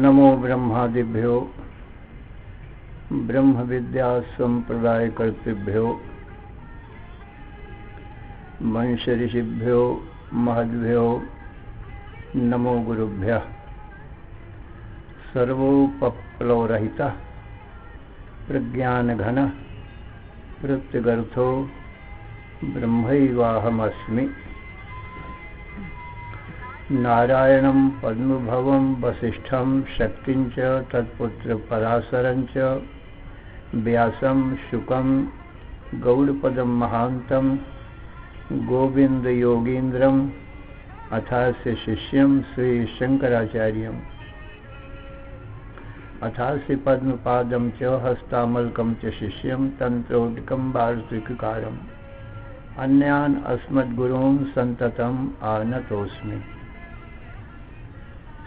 नमो ब्रह्मादिभ्यो ब्रह्म विद्या संप्रदाय कर्तृभ्यो वंश ऋषिभ्यो महद्भ्यो नमो गुरुभ्यः। सर्वोपप्लवरहितः प्रज्ञानघनः प्रत्यगर्थो ब्रह्मैवाहमस्मि। नारायणं पद्मभवं वसिष्ठं शक्तिं च तत्पुत्र पराशरं च व्यासं शुकं गौड़पदं महान्तं गोविंद योगीन्द्रं अथास्य शिष्यं श्री शंकराचार्यम् अथास्य पद्मपादं च हस्तामलकं च शिष्यं तंत्रोदकं वार्तिककारम् अन्यान् अस्मद्गुरून् सन्ततम् आनतोऽस्मि।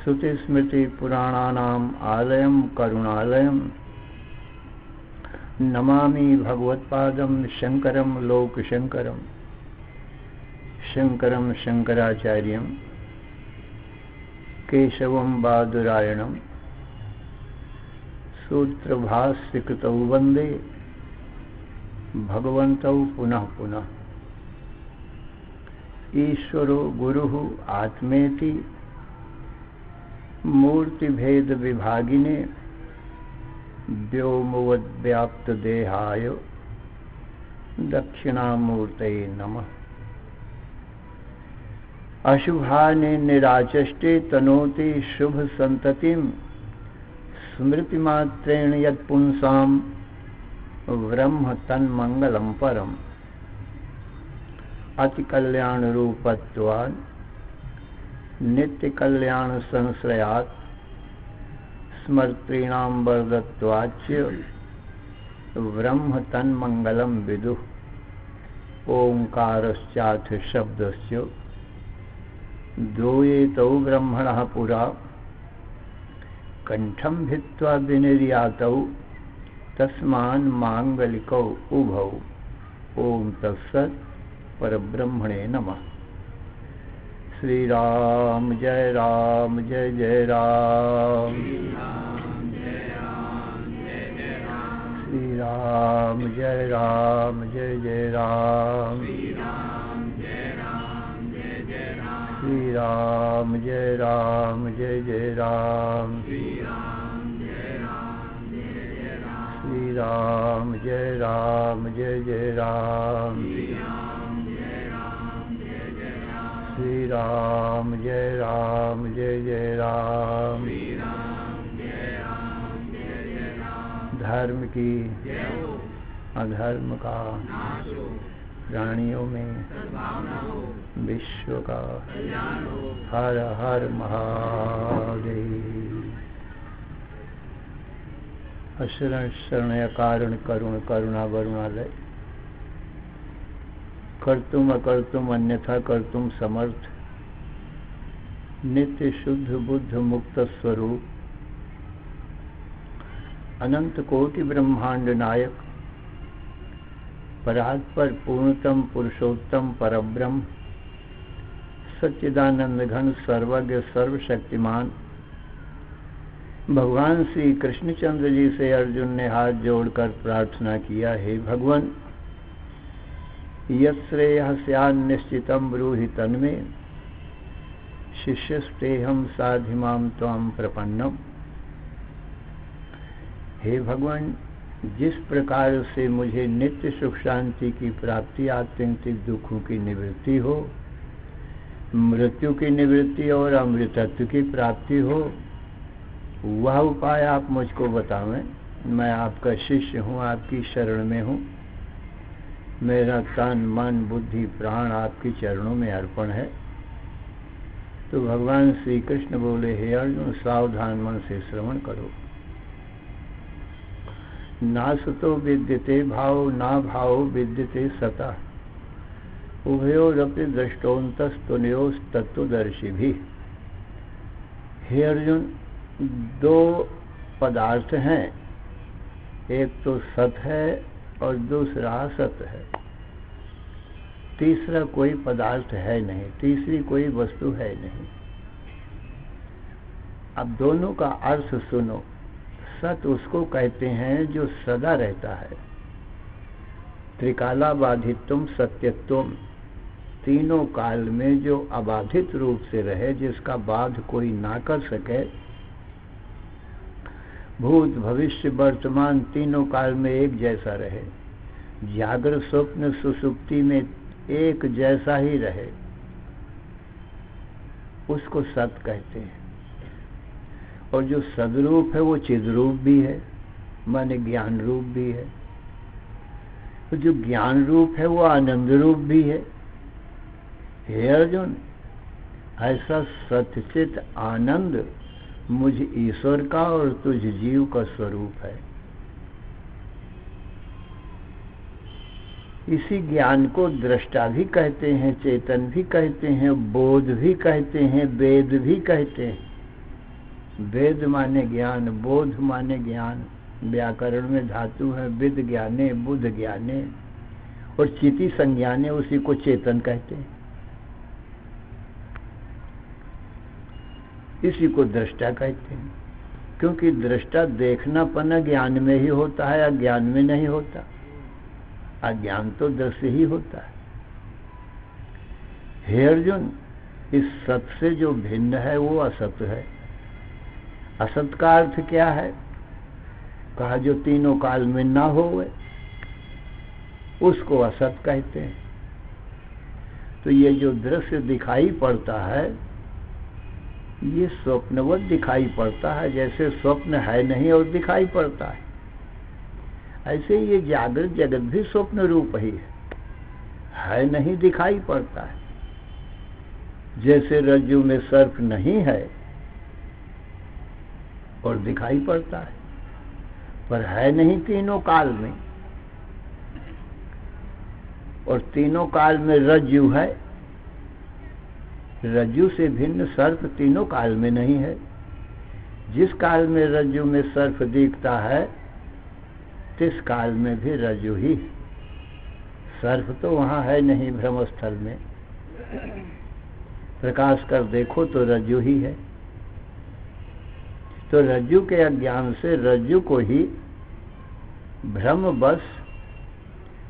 श्रुतिस्मृतिपुराणानाम् आलयं करुणालयं नमामि भगवत्पादं शंकरं लोकशंकरं शंकरं शंकराचार्यं केशवं बादरायणं सूत्रभाष्यकृतौ वन्दे भगवन्तौ पुनः पुनः। ईश्वरो गुरुः आत्मेति मूर्तिभेद विभागिने व्योमवद्व्याप्तदेहाय दक्षिणामूर्तये नमः। अशुभाने निराचष्टे तनोति शुभ संततिं स्मृतिमात्रेण यत्पुंसां ब्रह्म तन्मंगलं परम्। अति कल्याण रूपत्वान् नित्य कल्याण संश्रयात् स्मर्तॄणां वरदत्वाच्च ब्रह्म तन्मंगलं विदुः। ओंकारश्चाथ शब्दस्य द्वयेतौ ब्रह्मणः पुरा कंठं भित्त्वा विनिर्यातौ तस्मान् मांगलिकौ उभौ। ओम तत्सत् परब्रह्मणे नमः। श्री राम जय जय राम। श्री राम जय जय राम। श्री राम जय जय राम। श्री राम जय जय राम। श्री राम जय जय राम। धर्म की अधर्म का प्राणियों में विश्व का हर हर महादेव। अशरण शरणय कारण करुण करुणा वरुणालय कर्तुम अकर्तुम अन्यथा कर्तुम समर्थ, नित्य शुद्ध बुद्ध मुक्त स्वरूप, अनंत कोटि ब्रह्मांड नायक, परात्पर पूर्णतम पुरुषोत्तम परब्रह्म, सच्चिदानंद घन सर्वज्ञ सर्वशक्तिमान, भगवान श्री कृष्णचंद्र जी से अर्जुन ने हाथ जोड़कर प्रार्थना किया, हे भगवान, यत्श्रेयः स्यान् निश्चितं ब्रूहि तन्मे, शिष्यस्तेहं साधिमां त्वां प्रपन्नम। हे भगवान, जिस प्रकार से मुझे नित्य सुख शांति की प्राप्ति, आत्यंतिक दुखों की निवृत्ति हो, मृत्यु की निवृत्ति और अमृतत्व की प्राप्ति हो, वह उपाय आप मुझको बतावें। मैं आपका शिष्य हूँ, आपकी शरण में हूँ। मेरा तन मन बुद्धि प्राण आपके चरणों में अर्पण है। तो भगवान श्री कृष्ण बोले, हे अर्जुन, सावधान मन से श्रवण करो। नासतो विद्यते भाव, ना भाव विद्यते सता, उभयोरपि दृष्टोन्तस्तुन्योस्तत्वदर्शिभिः। हे अर्जुन, दो पदार्थ हैं, एक तो सत है और दूसरा असत है। तीसरा कोई पदार्थ है नहीं, तीसरी कोई वस्तु है नहीं। अब दोनों का अर्थ सुनो। सत उसको कहते हैं जो सदा रहता है, त्रिकाला बाधित्वम सत्यत्वम, तीनों काल में जो अबाधित रूप से रहे, जिसका बाध कोई ना कर सके, भूत भविष्य वर्तमान तीनों काल में एक जैसा रहे, जागृत स्वप्न सुसुप्ति में एक जैसा ही रहे, उसको सत कहते हैं। और जो सदरूप है वो चिद्रूप भी है, माने ज्ञान रूप भी है। तो जो ज्ञान रूप है वो आनंद रूप भी है। हे अर्जुन, ऐसा सच्चित आनंद मुझ ईश्वर का और तुझ जीव का स्वरूप है। इसी ज्ञान को दृष्टा भी कहते हैं, चेतन भी कहते हैं, बोध भी कहते हैं, वेद भी कहते हैं। वेद माने ज्ञान, बोध माने ज्ञान। व्याकरण में धातु है विद ज्ञाने, बुध ज्ञाने, और चिति संज्ञाने, उसी को चेतन कहते हैं। इसी को दृष्टा कहते हैं, क्योंकि दृष्टा देखनापना ज्ञान में ही होता है, अज्ञान में नहीं होता। अज्ञान तो दृश्य ही होता है। हे अर्जुन, इस सत से जो भिन्न है वो असत है। असत का अर्थ क्या है? कहा जो तीनों काल में ना होवे, उसको असत कहते हैं। तो ये जो दृश्य दिखाई पड़ता है, ये स्वप्नवत दिखाई पड़ता है। जैसे स्वप्न है नहीं और दिखाई पड़ता है, ऐसे ये जागृत जगत भी स्वप्न रूप ही है नहीं, दिखाई पड़ता है। जैसे रज्जु में सर्प नहीं है और दिखाई पड़ता है, पर है नहीं तीनों काल में। और तीनों काल में रज्जु है, रज्जु से भिन्न सर्प तीनों काल में नहीं है। जिस काल में रज्जु में सर्प दिखता है, तिस काल में भी रज्जु ही। सर्प तो वहां है नहीं, भ्रमस्थल में। प्रकाश कर देखो तो रज्जु ही है। तो रज्जु के अज्ञान से रज्जु को ही भ्रमवश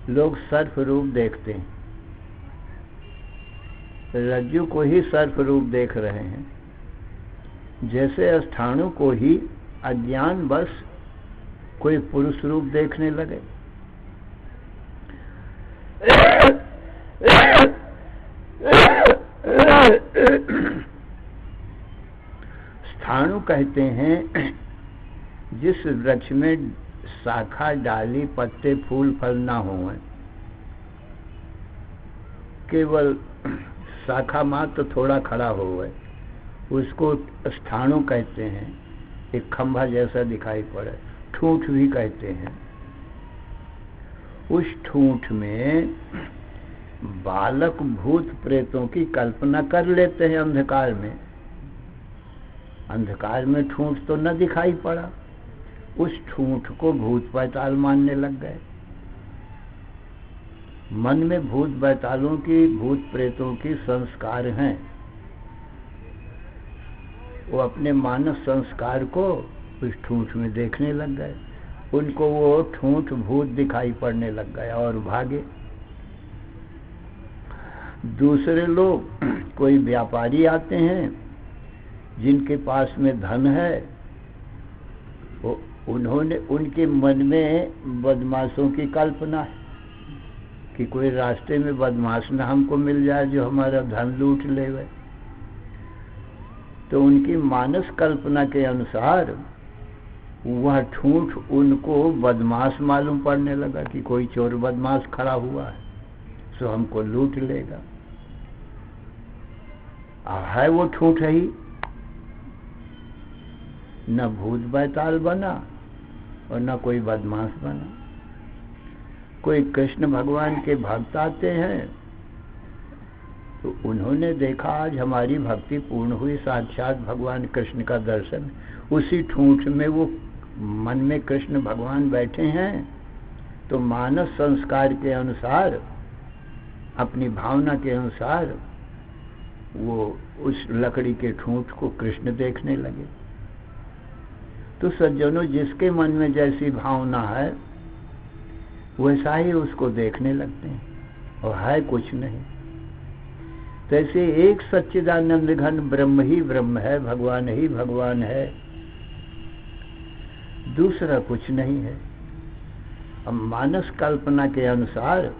लोग सर्प रूप देखते हैं, रज्जु को ही सर्प रूप देख रहे हैं। जैसे स्थाणु को ही अज्ञान बस कोई पुरुष रूप देखने लगे। स्थाणु कहते हैं जिस वृक्ष में शाखा डाली पत्ते फूल फल ना हों, केवल शाखा मात्र थोड़ा खड़ा हुआ है, उसको स्थाणु कहते हैं। एक खंभा जैसा दिखाई पड़े, ठूंठ भी कहते हैं। उस ठूंठ में बालक भूत प्रेतों की कल्पना कर लेते हैं अंधकार में। अंधकार में ठूंठ तो न दिखाई पड़ा, उस ठूंठ को भूत बैताल मानने लग गए। मन में भूत बैतालों की, भूत प्रेतों की संस्कार हैं। वो अपने मानस संस्कार को उस ठूंठ में देखने लग गए। उनको वो ठूंठ भूत दिखाई पड़ने लग गया और भागे। दूसरे लोग, कोई व्यापारी आते हैं जिनके पास में धन है, वो उन्होंने, उनके मन में बदमाशों की कल्पना है कि कोई रास्ते में बदमाश ना हमको मिल जाए जो हमारा धन लूट ले गए। तो उनकी मानस कल्पना के अनुसार वह ठूंठ उनको बदमाश मालूम पड़ने लगा कि कोई चोर बदमाश खड़ा हुआ है, सो हमको लूट लेगा। है वो ठूंठ ही, न भूत बैताल बना और न कोई बदमाश बना। कोई कृष्ण भगवान के भक्त आते हैं तो उन्होंने देखा आज हमारी भक्ति पूर्ण हुई, साक्षात भगवान कृष्ण का दर्शन। उसी ठूंठ में वो मन में कृष्ण भगवान बैठे हैं, तो मानस संस्कार के अनुसार, अपनी भावना के अनुसार वो उस लकड़ी के ठूंठ को कृष्ण देखने लगे। तो सज्जनों, जिसके मन में जैसी भावना है वैसा ही उसको देखने लगते हैं, और है कुछ नहीं। तैसे एक सच्चिदानंद घन ब्रह्म ही ब्रह्म है, भगवान ही भगवान है, दूसरा कुछ नहीं है। अब मानस कल्पना के अनुसार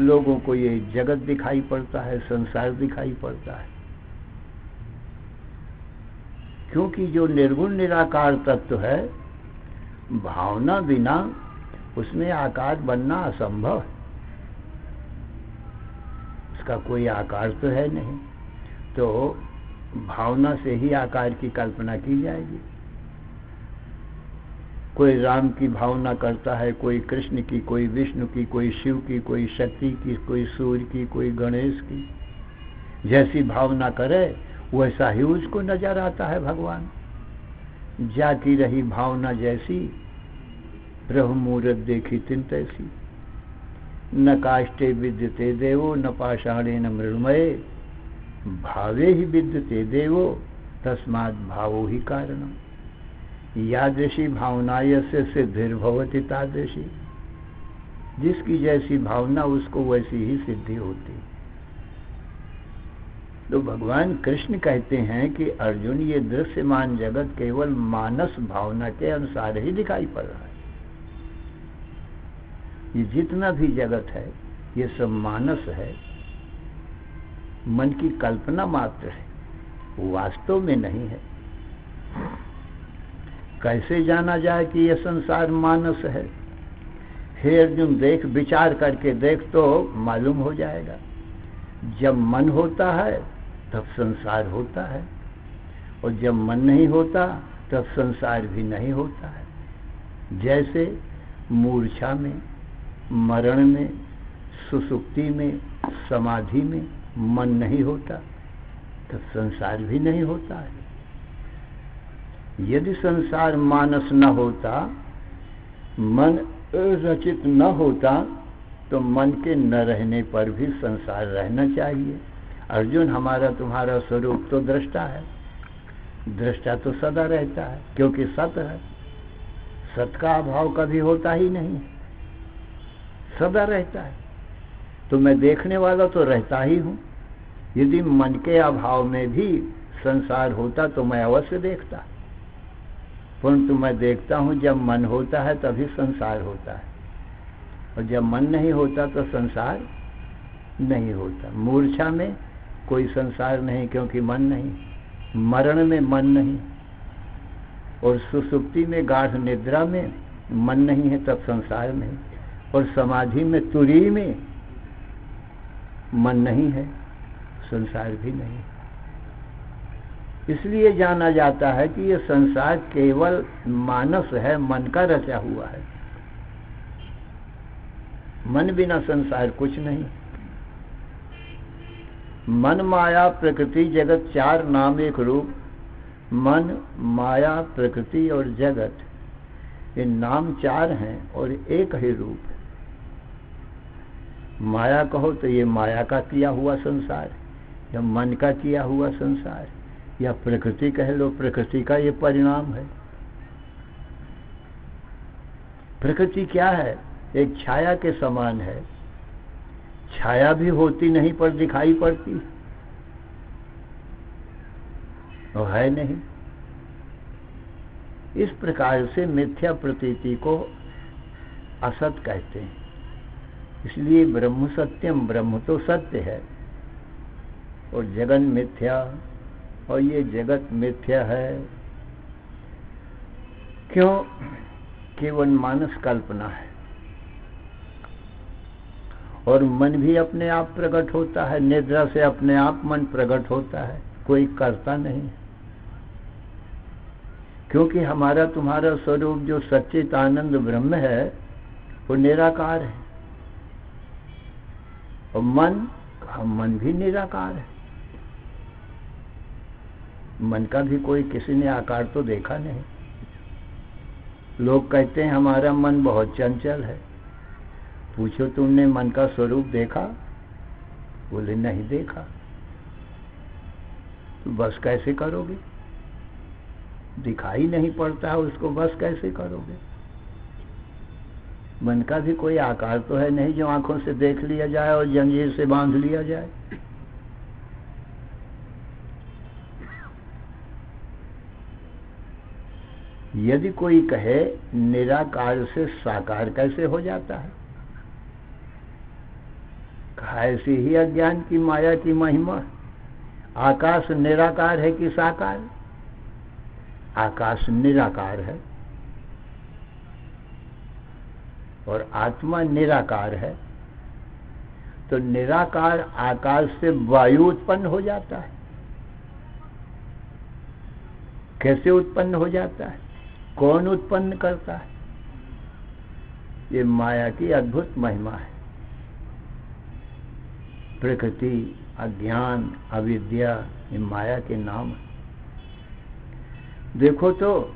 लोगों को ये जगत दिखाई पड़ता है, संसार दिखाई पड़ता है, क्योंकि जो निर्गुण निराकार तत्व है, भावना बिना उसमें आकार बनना असंभव है। उसका कोई आकार तो है नहीं, तो भावना से ही आकार की कल्पना की जाएगी। कोई राम की भावना करता है, कोई कृष्ण की, कोई विष्णु की, कोई शिव की, कोई शक्ति की, कोई सूर्य की, कोई गणेश की। जैसी भावना करे वैसा ही उसको नजर आता है भगवान। जाकी रही भावना जैसी, प्रभु मूरत देखी तिन तैसी। न काष्ठे विद्यते देवो, न पाषाणे न मृण्मये, भावे ही विद्यते देवो, तस्मात् भावो ही कारणम। यादृशी भावना यस्य सिद्धिर्भवति तादृशी। जिसकी जैसी भावना उसको वैसी ही सिद्धि होती। तो भगवान कृष्ण कहते हैं कि अर्जुन, ये दृश्यमान जगत केवल मानस भावना के अनुसार ही दिखाई पड़ रहा है। ये जितना भी जगत है ये सब मानस है, मन की कल्पना मात्र है, वास्तव में नहीं है। कैसे जाना जाए कि यह संसार मानस है? हे अर्जुन, देख, विचार करके देख तो मालूम हो जाएगा। जब मन होता है तब संसार होता है, और जब मन नहीं होता तब संसार भी नहीं होता है। जैसे मूर्छा में, मरण में, सुसुप्ति में, समाधि में मन नहीं होता तब संसार भी नहीं होता है। यदि संसार मानस न होता, मन रचित न होता, तो मन के न रहने पर भी संसार रहना चाहिए। अर्जुन, हमारा तुम्हारा स्वरूप तो दृष्टा है। दृष्टा तो सदा रहता है, क्योंकि सत है। सत का अभाव कभी होता ही नहीं, सदा रहता है। तो मैं देखने वाला तो रहता ही हूँ। यदि मन के अभाव में भी संसार होता तो मैं अवश्य देखता, परंतु मैं देखता हूँ जब मन होता है तभी संसार होता है, और जब मन नहीं होता तो संसार नहीं होता। मूर्छा में कोई संसार नहीं, क्योंकि मन नहीं। मरण में मन नहीं, और सुसुप्ति में, गाढ़ निद्रा में मन नहीं है तब संसार नहीं, और समाधि में, तुरी में मन नहीं है, संसार भी नहीं। इसलिए जाना जाता है कि यह संसार केवल मानस है, मन का रचा हुआ है। मन बिना संसार कुछ नहीं। मन, माया, प्रकृति, जगत, चार नाम एक रूप। मन, माया, प्रकृति और जगत, ये नाम चार हैं और एक ही रूप है। माया कहो तो ये माया का किया हुआ संसार, या मन का किया हुआ संसार, या प्रकृति कह लो, प्रकृति का ये परिणाम है। प्रकृति क्या है? एक छाया के समान है। छाया भी होती नहीं पर दिखाई पड़ती, और है नहीं। इस प्रकार से मिथ्या प्रतीति को असत कहते हैं। इसलिए ब्रह्म सत्यम, ब्रह्म तो सत्य है और जगन मिथ्या, और ये जगत मिथ्या है। क्यों? केवल मानस कल्पना है। और मन भी अपने आप प्रकट होता है, निद्रा से अपने आप मन प्रकट होता है, कोई करता नहीं। क्योंकि हमारा तुम्हारा स्वरूप जो सच्चित आनंद ब्रह्म है वो निराकार है, और मन भी निराकार है। मन का भी कोई किसी ने आकार तो देखा नहीं। लोग कहते हैं हमारा मन बहुत चंचल है। पूछो तुमने मन का स्वरूप देखा? बोले नहीं देखा। तो बस कैसे करोगे? दिखाई नहीं पड़ता है उसको, बस कैसे करोगे? मन का भी कोई आकार तो है नहीं जो आंखों से देख लिया जाए और जंजीर से बांध लिया जाए। यदि कोई कहे निराकार से साकार कैसे हो जाता है, कहा ऐसी ही अज्ञान की माया की महिमा। आकाश निराकार है कि साकार? आकाश निराकार है और आत्मा निराकार है। तो निराकार आकाश से वायु उत्पन्न हो जाता है। कैसे उत्पन्न हो जाता है? कौन उत्पन्न करता है? ये माया की अद्भुत महिमा है। प्रकृति, अज्ञान, अविद्या, ये माया के नाम है। देखो तो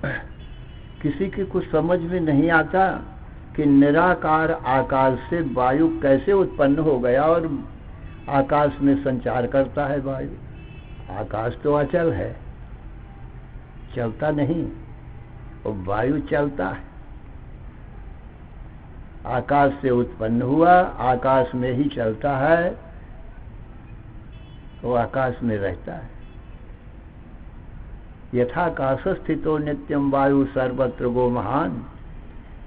किसी की कुछ समझ में नहीं आता कि निराकार आकाश से वायु कैसे उत्पन्न हो गया और आकाश में संचार करता है वायु। आकाश तो अचल है, चलता नहीं, और वायु चलता है। आकाश से उत्पन्न हुआ, आकाश में ही चलता है, वो आकाश में रहता है। यथाकाश स्थितो नित्यम वायु सर्वत्र गो महान।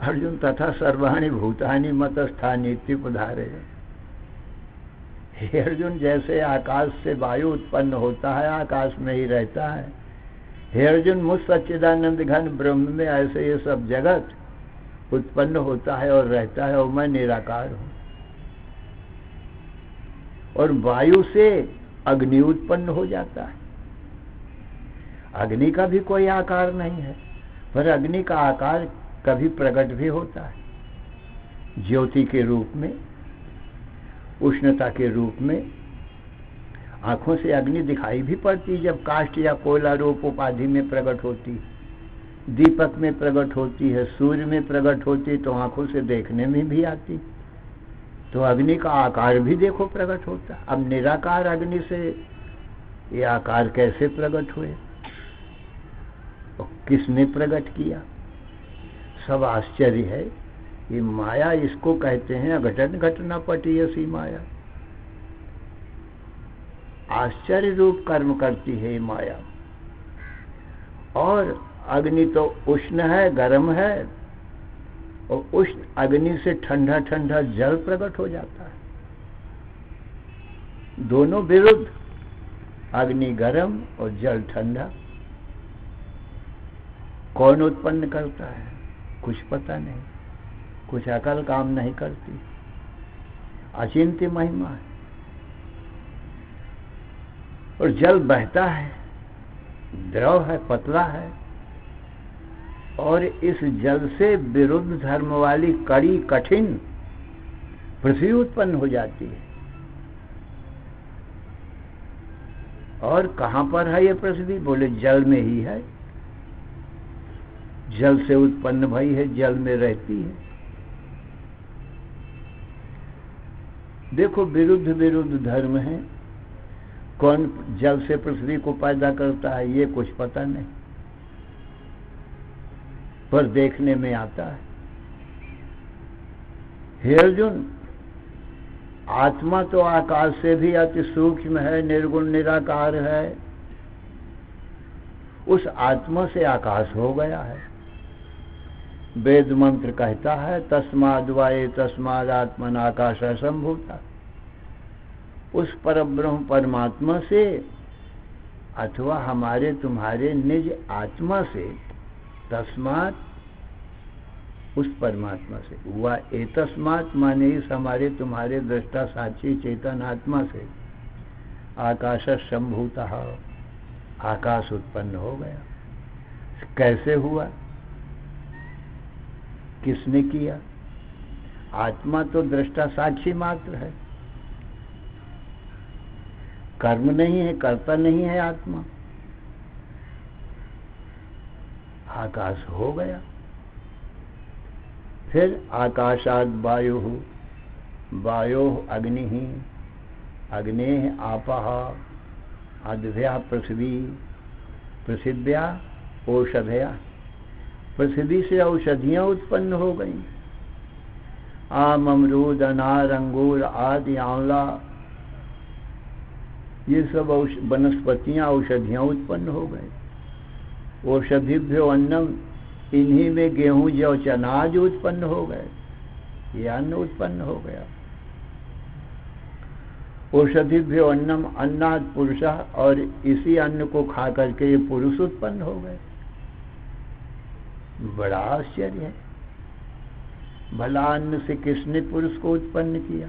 अर्जुन तथा सर्वाणि भूतानि मतस्थानि त्रिपधारे। हे अर्जुन, जैसे आकाश से वायु उत्पन्न होता है, आकाश में ही रहता है। हे अर्जुन, मुझ सच्चिदानंद घन ब्रह्म में ऐसे ये सब जगत उत्पन्न होता है और रहता है, और मैं निराकार हूं। और वायु से अग्नि उत्पन्न हो जाता है। अग्नि का भी कोई आकार नहीं है, पर अग्नि का आकार कभी प्रकट भी होता है, ज्योति के रूप में, उष्णता के रूप में। आंखों से अग्नि दिखाई भी पड़ती जब काष्ठ या कोयला रूप उपाधि में प्रकट होती, दीपक में प्रकट होती है, सूर्य में प्रकट होती, तो आंखों से देखने में भी आती। तो अग्नि का आकार भी देखो प्रकट होता। अब निराकार अग्नि से ये आकार कैसे प्रकट हुए और किसने प्रकट किया? सब आश्चर्य है। ये माया इसको कहते हैं अघटन घटना पटी ऐसी माया। आश्चर्य रूप कर्म करती है माया। और अग्नि तो उष्ण है, गर्म है, और उष्ण अग्नि से ठंडा ठंडा जल प्रकट हो जाता है। दोनों विरुद्ध, अग्नि गर्म और जल ठंडा। कौन उत्पन्न करता है? कुछ पता नहीं, कुछ अकल काम नहीं करती। अचिंत्य महिमा है। और जल बहता है, द्रव है, पतला है, और इस जल से विरुद्ध धर्म वाली कड़ी कठिन पृथ्वी उत्पन्न हो जाती है। और कहां पर है ये पृथ्वी? बोले जल में ही है, जल से उत्पन्न भई है, जल में रहती है। देखो विरुद्ध विरुद्ध धर्म है, कौन जल से पृथ्वी को पैदा करता है ये कुछ पता नहीं, पर देखने में आता है। हे अर्जुन, आत्मा तो आकाश से भी अति सूक्ष्म है, निर्गुण निराकार है। उस आत्मा से आकाश हो गया है। वेद मंत्र कहता है तस्माद् वाये तस्माद् आत्मन आकाश संभूता। उस परब्रह्म परमात्मा से अथवा हमारे तुम्हारे निज आत्मा से, तस्मात् उस परमात्मा से, हुआ एतस्मात् माने इस हमारे तुम्हारे दृष्टा साक्षी चेतन आत्मा से आकाश संभूता, आकाश उत्पन्न हो गया। कैसे हुआ? किसने किया? आत्मा तो दृष्टा साक्षी मात्र है, कर्म नहीं है, कर्ता नहीं है आत्मा। आकाश हो गया। फिर आकाशाद वायु, वायो अग्नि, अग्ने आपः, अद्भ्या पृथ्वी, पृथिव्या औषधया। पृथ्वी से औषधियां उत्पन्न हो गई। आम, अमरूद, अनार, अंगूर आदि, आंवला, ये सब वनस्पतियां औषधियां उत्पन्न हो गए। औषधिभ्यो अन्नम, इन्हीं में गेहूं जौ चनाज उत्पन्न हो गए, ये अन्न उत्पन्न हो गया। औषधिभ्यो अन्नम, अन्नाद पुरुषा, और इसी अन्न को खा करके ये पुरुष उत्पन्न हो गए। बड़ा आश्चर्य है। भला अन्न से किसने पुरुष को उत्पन्न किया?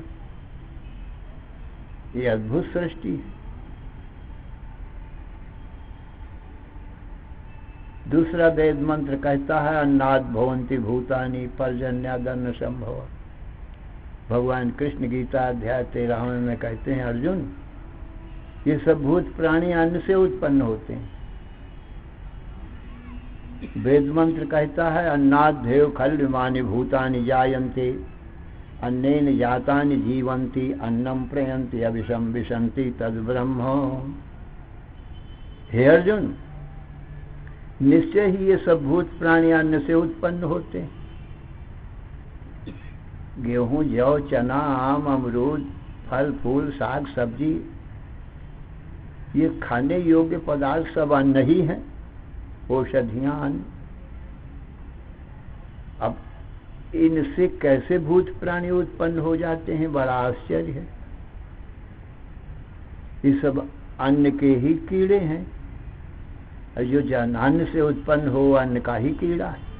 ये अद्भुत सृष्टि है। दूसरा वेद मंत्र कहता है अन्नाद भवन्ति भूतानि पर्जन्यादन्न संभव। भगवान कृष्ण गीता अध्याय 13 में कहते हैं अर्जुन, ये सब भूत प्राणी अन्न से उत्पन्न होते हैं। वेद मंत्र कहता है अन्नाद्येव खल्विमानि भूतानि जायन्ते अन्नेन जातानि जीवन्ति अन्नम प्रयन्ति अविषम विशन्ति तद् ब्रह्म। हे अर्जुन, निश्चय ही ये सब भूत प्राणी अन्न से उत्पन्न होते हैं। गेहूं, जौ, चना, आम, अमरूद, फल फूल, साग सब्जी, ये खाने योग्य पदार्थ सब अन्न ही हैं, औषधियां अन्न। अब इनसे कैसे भूत प्राणी उत्पन्न हो जाते हैं? बड़ा आश्चर्य है। ये सब अन्न के ही कीड़े हैं, और जो जन अन्न से उत्पन्न हो अन्न का ही कीड़ा है।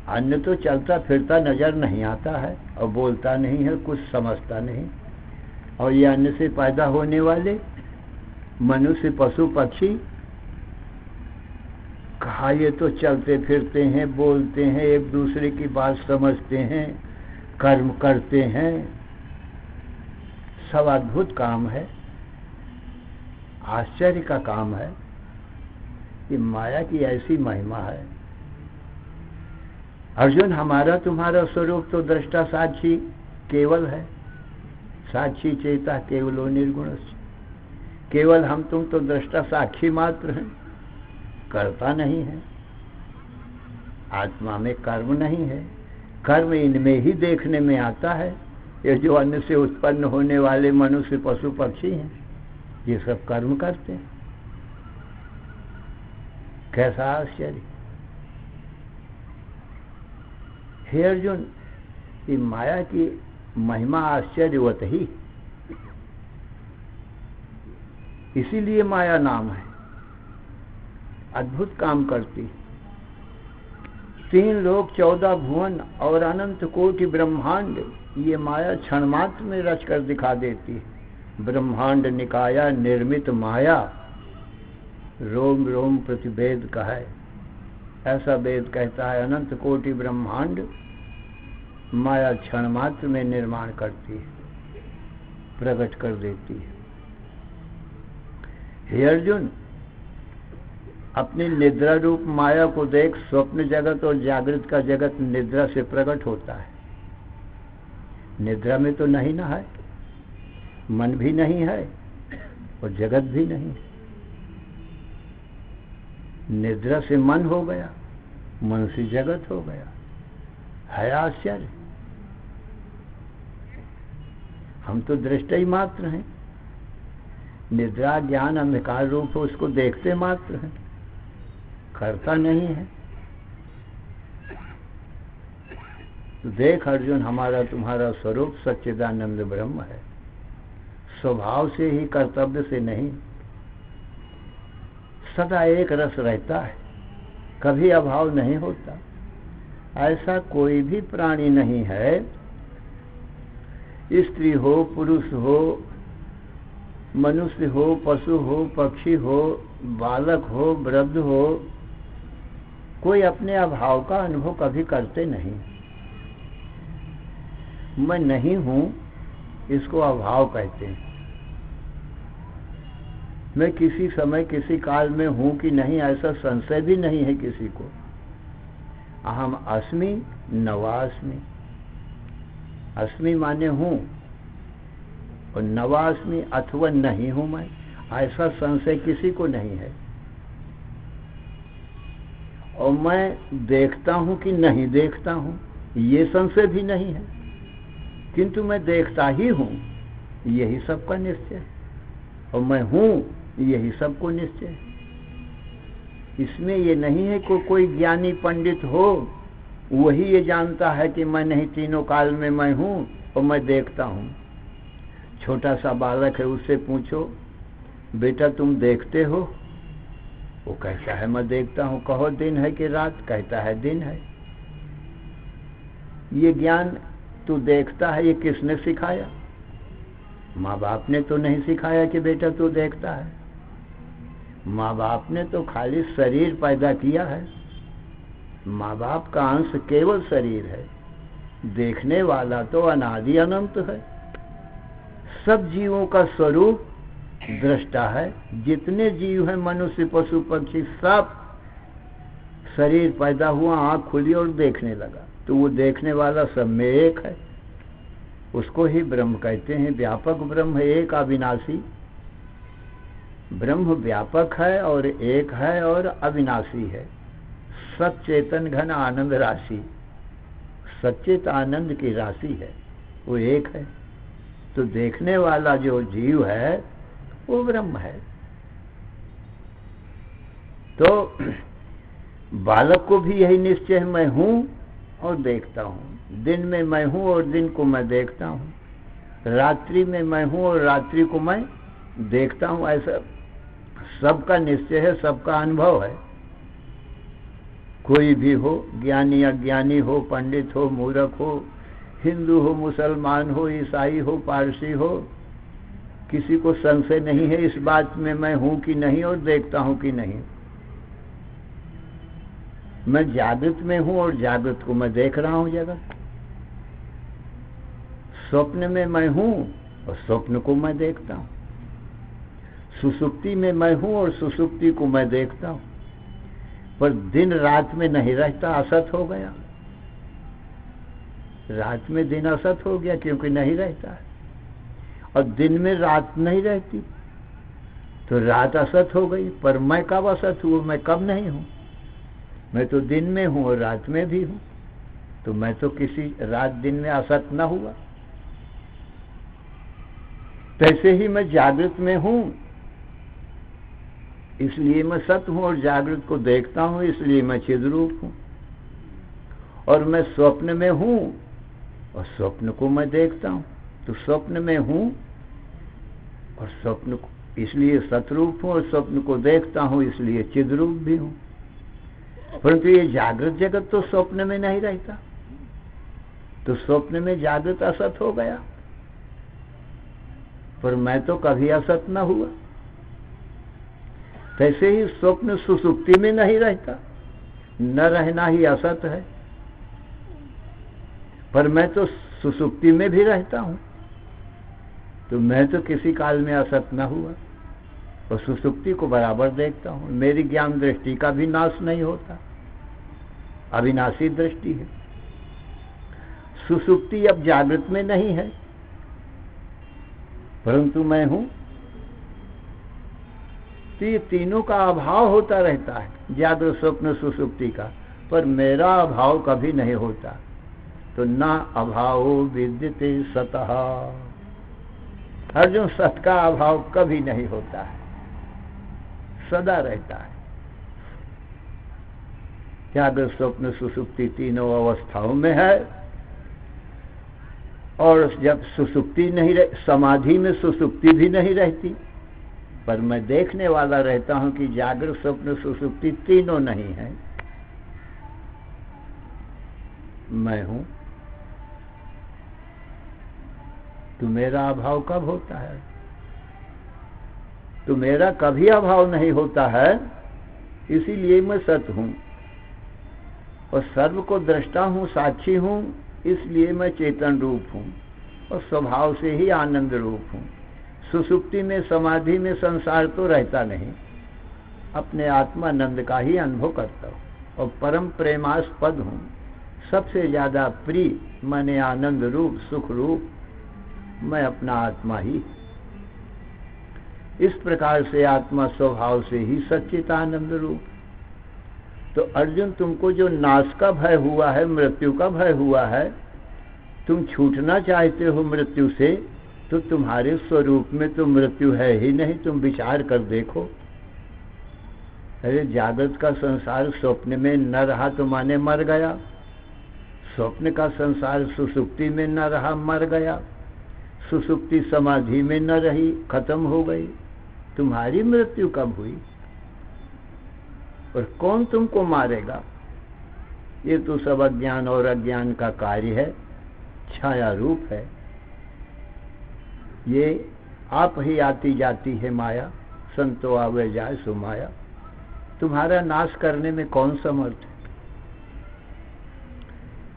अन्न तो चलता फिरता नजर नहीं आता है और बोलता नहीं है, कुछ समझता नहीं, और ये अन्न से पैदा होने वाले मनुष्य, पशु, पक्षी, कहा ये तो चलते फिरते हैं, बोलते हैं, एक दूसरे की बात समझते हैं, कर्म करते हैं, सब अद्भुत काम है, आश्चर्य का काम है। ये माया की ऐसी महिमा है। अर्जुन, हमारा तुम्हारा स्वरूप तो दृष्टा साक्षी केवल है, साक्षी चेता केवलो निर्गुण। केवल हम तुम तो दृष्टा साक्षी मात्र हैं, कर्ता नहीं है। आत्मा में कर्म नहीं है, कर्म इनमें ही देखने में आता है। ये जो अन्न से उत्पन्न होने वाले मनुष्य, पशु, पक्षी हैं, ये सब कर्म करते हैं। कैसा आश्चर्य! हे अर्जुन, ये माया की महिमा आश्चर्यवत ही, इसीलिए माया नाम है। अद्भुत काम करती। 3 लोक 14 भुवन और अनंत कोटि ब्रह्मांड ये माया क्षण मात्र में रच कर दिखा देती है। ब्रह्मांड निकाया निर्मित माया, रोम रोम प्रतिवेद कहे। ऐसा वेद कहता है अनंत कोटि ब्रह्मांड माया क्षण मात्र में निर्माण करती है, प्रकट कर देती है। हे अर्जुन, अपनी निद्रा रूप माया को देख। स्वप्न जगत और जागृत का जगत निद्रा से प्रकट होता है। निद्रा में तो नहीं ना है, मन भी नहीं है और जगत भी नहीं है। निद्रा से मन हो गया, मन से जगत हो गया। है आश्चर्य। हम तो दृष्टा ही मात्र हैं। निद्रा ज्ञान अंधकार रूप हो, उसको देखते मात्र हैं, करता नहीं है। तो देख अर्जुन, हमारा तुम्हारा स्वरूप सच्चिदानंद ब्रह्म है। स्वभाव से ही, कर्तव्य से नहीं। सदा एक रस रहता है, कभी अभाव नहीं होता। ऐसा कोई भी प्राणी नहीं है, स्त्री हो, पुरुष हो, मनुष्य हो, पशु हो, पक्षी हो, बालक हो, वृद्ध हो, कोई अपने अभाव का अनुभव कभी करते नहीं। मैं नहीं हूं, इसको अभाव कहते हैं। मैं किसी समय किसी काल में हूं कि नहीं, ऐसा संशय भी नहीं है किसी को। अहम अस्मि नवास्मि। अस्मि माने हूं, और नवास्मि अथवा नहीं हूं मैं, ऐसा संशय किसी को नहीं है। और मैं देखता हूं कि नहीं देखता हूं, ये संशय भी नहीं है। किंतु मैं देखता ही हूं, यही सबका निश्चय है। और मैं हूं, यही सबको निश्चय है। इसमें ये नहीं है कि कोई ज्ञानी पंडित हो, वही ये जानता है कि मैं नहीं, तीनों काल में मैं हूं और मैं देखता हूं। छोटा सा बालक है, उससे पूछो, बेटा तुम देखते हो? वो कहता है मैं देखता हूं। कहो दिन है कि रात? कहता है दिन है। ये ज्ञान तू देखता है, ये किसने सिखाया? माँ बाप ने तो नहीं सिखाया कि बेटा तू देखता है। माँ बाप ने तो खाली शरीर पैदा किया है। माँ बाप का अंश केवल शरीर है, देखने वाला तो अनादि अनंत है। सब जीवों का स्वरूप दृष्टा है। जितने जीव हैं, मनुष्य, पशु, पक्षी, सब शरीर पैदा हुआ, आंख खुली और देखने लगा, तो वो देखने वाला सब में एक है। उसको ही ब्रह्म कहते हैं। व्यापक ब्रह्म है, एक अविनाशी। ब्रह्म व्यापक है और एक है और अविनाशी है। सच्चेतन घन आनंद राशि, सच्चित आनंद की राशि है, वो एक है। तो देखने वाला जो जीव है वो ब्रह्म है। तो बालक को भी यही निश्चय है, मैं हूं और देखता हूं। दिन में मैं हूं और दिन को मैं देखता हूं। रात्रि में मैं हूं और रात्रि को मैं देखता हूं। ऐसा सबका निश्चय है, सबका अनुभव है। कोई भी हो, ज्ञानी अज्ञानी हो, पंडित हो, मूर्ख हो, हिंदू हो, मुसलमान हो, ईसाई हो, पारसी हो, किसी को संशय नहीं है इस बात में मैं हूं कि नहीं और देखता हूं कि नहीं। मैं जागृत में हूं और जागृत को मैं देख रहा हूं जगत। स्वप्न में मैं हूं और स्वप्न को मैं देखता हूं। सुसुप्ति में मैं हूं और सुसुप्ति को मैं देखता हूं। पर दिन रात में नहीं रहता, असत हो गया। रात में दिन असत हो गया क्योंकि नहीं रहता है, और दिन में रात नहीं रहती, तो रात असत हो गई। पर मैं कब असत हूँ, मैं कब नहीं हूँ? मैं तो दिन में हूँ और रात में भी हूँ, तो मैं तो किसी रात दिन में असत न हुआ। तैसे ही मैं जागृत में हूँ, इसलिए मैं सत हूँ और जागृत को देखता हूँ, इसलिए मैं चिद्रूप हूँ। और मैं स्वप्न में हूँ और स्वप्न को मैं देखता हूँ, तो स्वप्न में हूँ और स्वप्न को इसलिए सतरूप हूँ, और स्वप्न को देखता हूँ इसलिए चिद्रूप भी हूँ। परंतु ये जागृत जगत तो स्वप्न में नहीं रहता, तो स्वप्न में जागृत असत हो गया, पर मैं तो कभी असत न हुआ। तैसे ही स्वप्न सुसुप्ति में नहीं रहता, न रहना ही असत है। पर मैं तो सुसुप्ति में भी रहता हूँ, तो मैं तो किसी काल में असत न हुआ और सुसुप्ति को बराबर देखता हूँ। मेरी ज्ञान दृष्टि का भी नाश नहीं होता, अविनाशी दृष्टि है। सुसुप्ति अब जागृत में नहीं है, परंतु मैं हूं। तो ये तीनों का अभाव होता रहता है, जागृत स्वप्न सुसुप्ति का, पर मेरा अभाव कभी नहीं होता। तो ना अभावो विद्यते सतः। अर्जुन, सत का अभाव कभी नहीं होता है, सदा रहता है। जागृत स्वप्न सुसुप्ति तीनों अवस्थाओं में है, और जब सुसुप्ति नहीं रह, समाधि में सुसुप्ति भी नहीं रहती, पर मैं देखने वाला रहता हूं कि जागृत स्वप्न सुसुप्ति तीनों नहीं है, मैं हूं। तो मेरा अभाव कब होता है? तो मेरा कभी अभाव नहीं होता है, इसीलिए मैं सत हूं और सर्व को दृष्टा हूं, साक्षी हूं, इसलिए मैं चेतन रूप हूं और स्वभाव से ही आनंद रूप हूं। सुसुप्ति में, समाधि में संसार तो रहता नहीं, अपने आत्मानंद का ही अनुभव करता हूं और परम प्रेमास्पद हूं। सबसे ज्यादा प्रिय माने आनंद रूप, सुख रूप मैं अपना आत्मा ही। इस प्रकार से आत्मा स्वभाव से ही सच्चित आनंद रूप। तो अर्जुन, तुमको जो नाश का भय हुआ है, मृत्यु का भय हुआ है, तुम छूटना चाहते हो मृत्यु से, तो तुम्हारे स्वरूप में तो मृत्यु है ही नहीं। तुम विचार कर देखो। अरे जागृत का संसार स्वप्न में न रहा तो माने मर गया, स्वप्न का संसार सुसुप्ति में न रहा, मर गया, सुसुप्ति समाधि में न रही, खत्म हो गई। तुम्हारी मृत्यु कब हुई? और कौन तुमको मारेगा? ये तो सब अज्ञान और अज्ञान का कार्य है, छाया रूप है। ये आप ही आती जाती है माया, संतो आवे जाए सो माया। तुम्हारा नाश करने में कौन समर्थ है?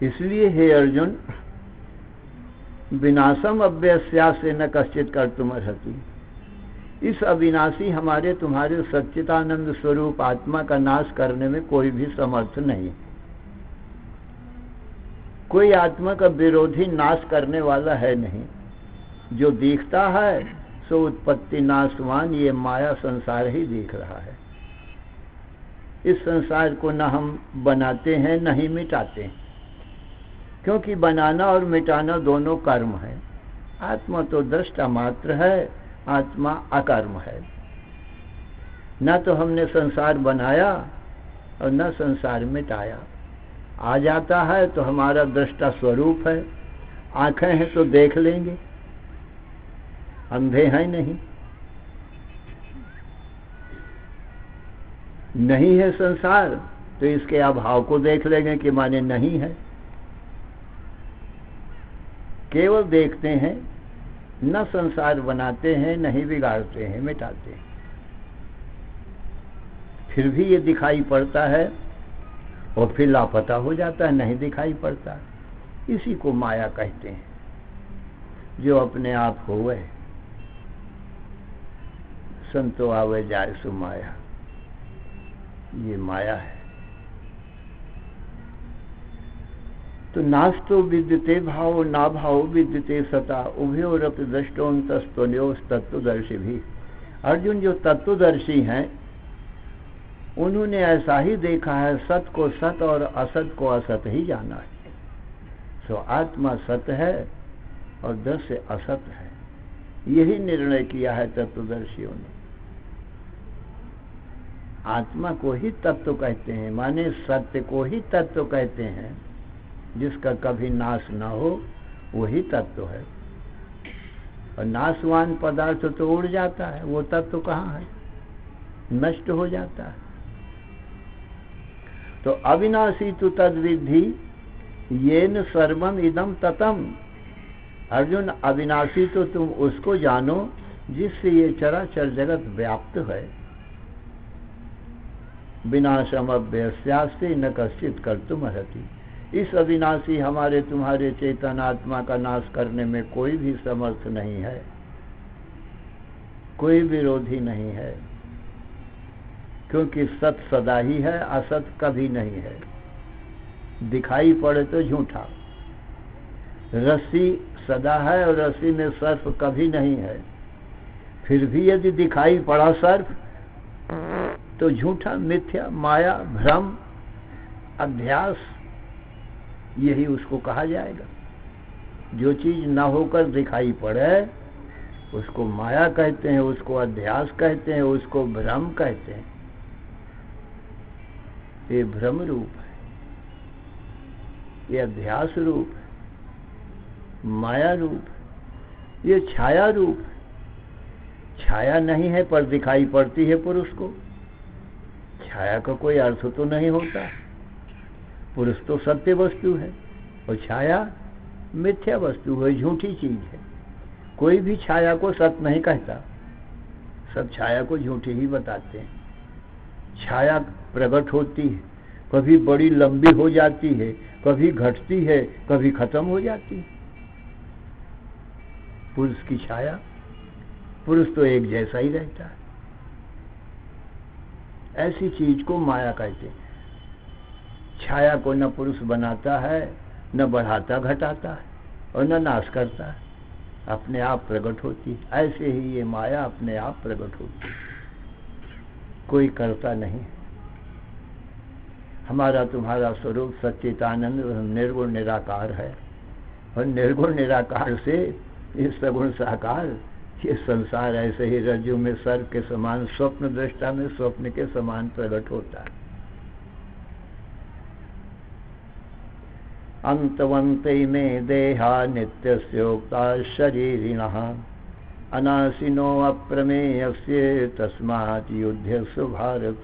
इसलिए हे अर्जुन, विनाशम अव्यस्यास्य न कश्चित कर्तुम अर्हति। इस अविनाशी हमारे तुम्हारे सच्चिदानंद स्वरूप आत्मा का नाश करने में कोई भी समर्थ नहीं। कोई आत्मा का विरोधी नाश करने वाला है नहीं। जो दिखता है सो उत्पत्ति नाशवान ये माया संसार ही दिख रहा है। इस संसार को न हम बनाते हैं न ही मिटाते हैं, क्योंकि बनाना और मिटाना दोनों कर्म है। आत्मा तो दृष्टा मात्र है, आत्मा अकर्म है। न तो हमने संसार बनाया और न संसार मिटाया। आ जाता है तो हमारा दृष्टा स्वरूप है, आंखें हैं तो देख लेंगे, अंधे हैं नहीं। नहीं है संसार तो इसके अभाव को देख लेंगे कि माने नहीं है। केवल देखते हैं, न संसार बनाते हैं, नहीं बिगाड़ते हैं, मिटाते हैं। फिर भी ये दिखाई पड़ता है और फिर लापता हो जाता है, नहीं दिखाई पड़ता। इसी को माया कहते हैं, जो अपने आप होवे। संतो आवे जाए सो माया, ये माया है। तो नास्तो विद्यते भाव ना भाव विद्यते सता उभयोरपि दृष्टोन्तस्तोन्योस तत्वदर्शी भी। अर्जुन, जो तत्वदर्शी हैं उन्होंने ऐसा ही देखा है, सत को सत और असत को असत ही जाना है। सो आत्मा सत है और दृश्य असत है, यही निर्णय किया है तत्वदर्शियों ने। आत्मा को ही तत्व कहते हैं, माने सत्य को ही तत्व कहते हैं। जिसका कभी नाश ना हो वही तत्व है। और नाशवान पदार्थ तो उड़ जाता है, वो तत्व कहाँ है? नष्ट हो जाता है। तो अविनाशी तु तद्विद्धि येन सर्वम इदम ततम। अर्जुन, अविनाशी तो तुम उसको जानो जिससे ये चराचर जगत व्याप्त है। विनाशम अव्यस्यास्ते न कश्चित कर्तुम अर्हति। इस अविनाशी हमारे तुम्हारे चेतन आत्मा का नाश करने में कोई भी समर्थ नहीं है, कोई विरोधी नहीं है, क्योंकि सत सदा ही है, असत कभी नहीं है। दिखाई पड़े तो झूठा। रस्सी सदा है और रस्सी में सर्प कभी नहीं है, फिर भी यदि दिखाई पड़ा सर्प तो झूठा, मिथ्या, माया, भ्रम, अध्यास, यही उसको कहा जाएगा। जो चीज न होकर दिखाई पड़े उसको माया कहते हैं, उसको अध्यास कहते हैं, उसको भ्रम कहते हैं। ये भ्रम रूप है, ये अध्यास रूप है, माया रूप है, ये छाया रूप है। छाया नहीं है पर दिखाई पड़ती है पुरुष को। छाया का कोई अर्थ तो नहीं होता। पुरुष तो सत्य वस्तु है और छाया मिथ्या वस्तु है, झूठी चीज है। कोई भी छाया को सत्य नहीं कहता, सब छाया को झूठी ही बताते हैं। छाया प्रकट होती है, कभी बड़ी लंबी हो जाती है, कभी घटती है, कभी खत्म हो जाती है। पुरुष की छाया, पुरुष तो एक जैसा ही रहता है। ऐसी चीज को माया कहते हैं। छाया को न पुरुष बनाता है, न बढ़ाता घटाता है और न नाश करता है, अपने आप प्रकट होती है। ऐसे ही ये माया अपने आप प्रकट होती है, कोई करता नहीं। हमारा तुम्हारा स्वरूप सच्चिदानंद निर्गुण निराकार है और निर्गुण निराकार से ये सगुण साकार, ये संसार ऐसे ही रज्जु में सर्प के समान, स्वप्न दृष्टा में स्वप्न के समान प्रकट होता है। अंतवंते में देहा नित्यस्योक्ता शरीरिणः अनाशिनो अप्रमेयस्य तस्मात् युध्यस्व भारत।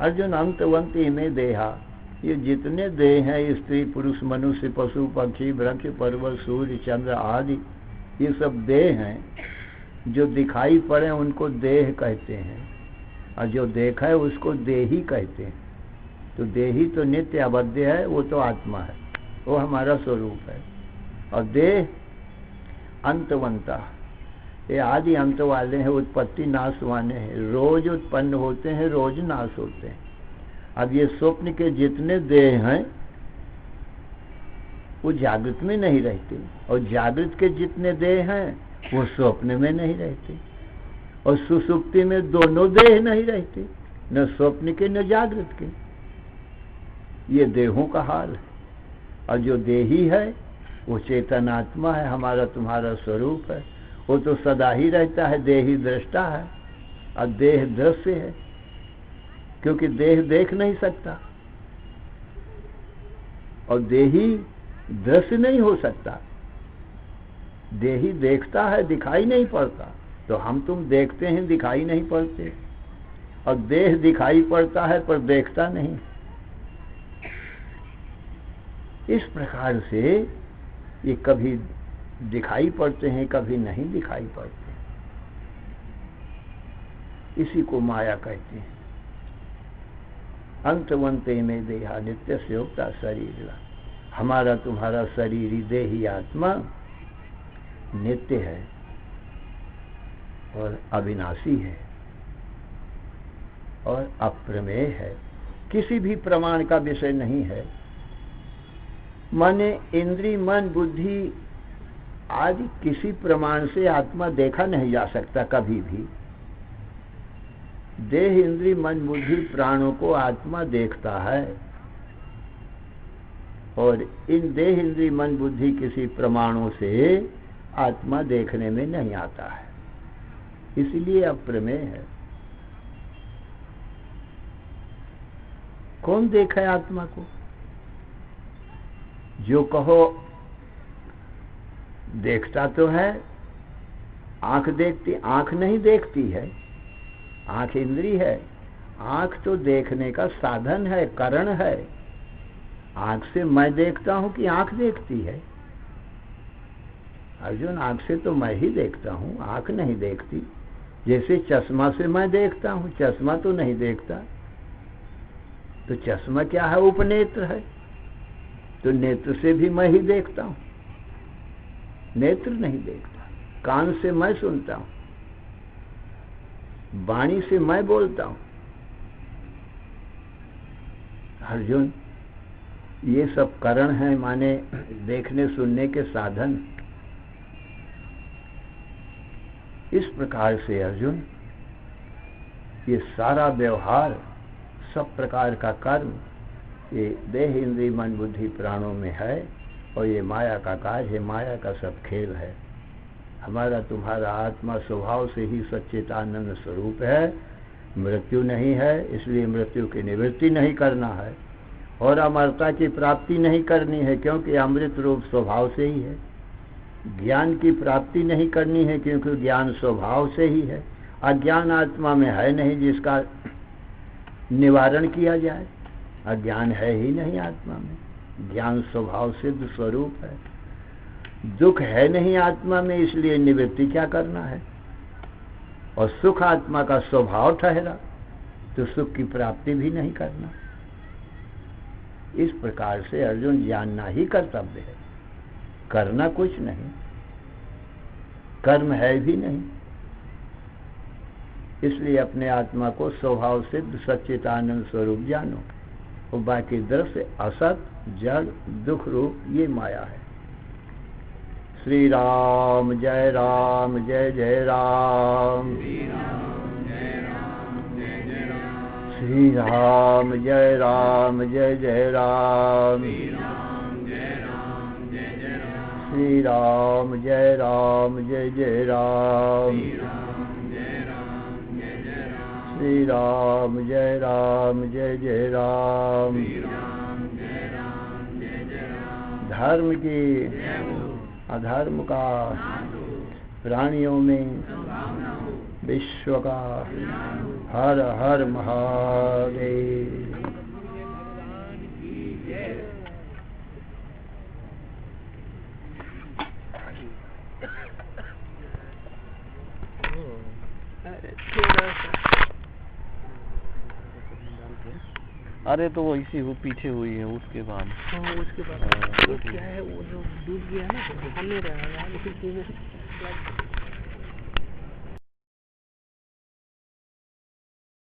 अर्जुन, अंतवंती में देहा, ये जितने देह हैं, स्त्री पुरुष मनुष्य पशु पक्षी वृक्ष पर्वत सूर्य चंद्र आदि, ये सब देह हैं। जो दिखाई पड़े उनको देह कहते हैं और जो देखा है उसको देही कहते हैं। तो देही तो नित्य अवध्य है, वो तो आत्मा है, वो हमारा स्वरूप है। और देह अंतवंता, ये आदि अंत वाले हैं, उत्पत्ति नाश वाले हैं, रोज उत्पन्न होते हैं, रोज नाश होते हैं। अब ये स्वप्न के जितने देह हैं वो जागृत में नहीं रहते, और जागृत के जितने देह हैं वो स्वप्न में नहीं रहते, और सुसुप्ति में दोनों देह नहीं रहते, न स्वप्न के न जागृत के। ये देहों का हाल है। और जो देही है वो चेतन आत्मा है, हमारा तुम्हारा स्वरूप है। वो तो सदा ही रहता है, देही दृष्टा है और देह दृश्य है, क्योंकि देह देख नहीं सकता और देही दृश्य नहीं हो सकता। देही देखता है, दिखाई नहीं पड़ता। तो हम तुम देखते हैं, दिखाई नहीं पड़ते, और देह दिखाई पड़ता है पर देखता नहीं। इस प्रकार से ये कभी दिखाई पड़ते हैं, कभी नहीं दिखाई पड़ते। इसी को माया कहते हैं। अंतवंते में देहा नित्यस्य योक्ता शरीर। हमारा तुम्हारा शरीर देही आत्मा नित्य है और अविनाशी है और अप्रमेय है, किसी भी प्रमाण का विषय नहीं है। माने इंद्री मन बुद्धि आदि किसी प्रमाण से आत्मा देखा नहीं जा सकता कभी भी। देह इंद्री मन बुद्धि प्राणों को आत्मा देखता है, और इन देह इंद्री मन बुद्धि किसी प्रमाणों से आत्मा देखने में नहीं आता है, इसलिए अप्रमेय है। कौन देखा है आत्मा को? जो कहो देखता तो है, आंख देखती, आंख नहीं देखती है, आंख इंद्री है। आंख तो देखने का साधन है, कारण है। आंख से मैं देखता हूं कि आंख देखती है? अर्जुन, आंख से तो मैं ही देखता हूं, आंख नहीं देखती। जैसे चश्मा से मैं देखता हूं, चश्मा तो नहीं देखता। तो चश्मा क्या है? उपनेत्र है। तो नेत्र से भी मैं ही देखता हूं, नेत्र नहीं देखता। कान से मैं सुनता हूं, वाणी से मैं बोलता हूं। अर्जुन, ये सब करण हैं, माने देखने सुनने के साधन। इस प्रकार से अर्जुन, ये सारा व्यवहार, सब प्रकार का कर्म, ये देह इंद्रिय मन बुद्धि प्राणों में है, और ये माया का कार्य है, माया का सब खेल है। हमारा तुम्हारा आत्मा स्वभाव से ही सच्चिदानंद स्वरूप है, मृत्यु नहीं है, इसलिए मृत्यु की निवृत्ति नहीं करना है और अमरता की प्राप्ति नहीं करनी है, क्योंकि अमृत रूप स्वभाव से ही है। ज्ञान की प्राप्ति नहीं करनी है, क्योंकि ज्ञान स्वभाव से ही है। अज्ञान आत्मा में है नहीं जिसका निवारण किया जाए, अज्ञान है ही नहीं आत्मा में, ज्ञान स्वभाव सिद्ध स्वरूप है। दुख है नहीं आत्मा में, इसलिए निवृत्ति क्या करना है। और सुख आत्मा का स्वभाव ठहरा, तो सुख की प्राप्ति भी नहीं करना। इस प्रकार से अर्जुन, जानना ही कर्तव्य है, करना कुछ नहीं, कर्म है भी नहीं। इसलिए अपने आत्मा को स्वभाव सिद्ध सच्चिदानंद स्वरूप जानो, और बाकी दृश्य असत जड़ दुख रूप ये माया है। श्री राम जय राम, जय जय राम। श्री राम जय राम, जय जय राम। श्री राम जय राम, जय जय राम। श्री राम जय राम, जय जय राम। श्री राम जय राम, जय जय राम। धर्म की अधर्म का, प्राणियों में विश्व का, हर हर महादेव। अरे तो वो इसी वो पीछे हुई है उसके बाद। हाँ उसके बाद वो क्या है, वो जो डूब गया ना, तो हमें रहा, लेकिन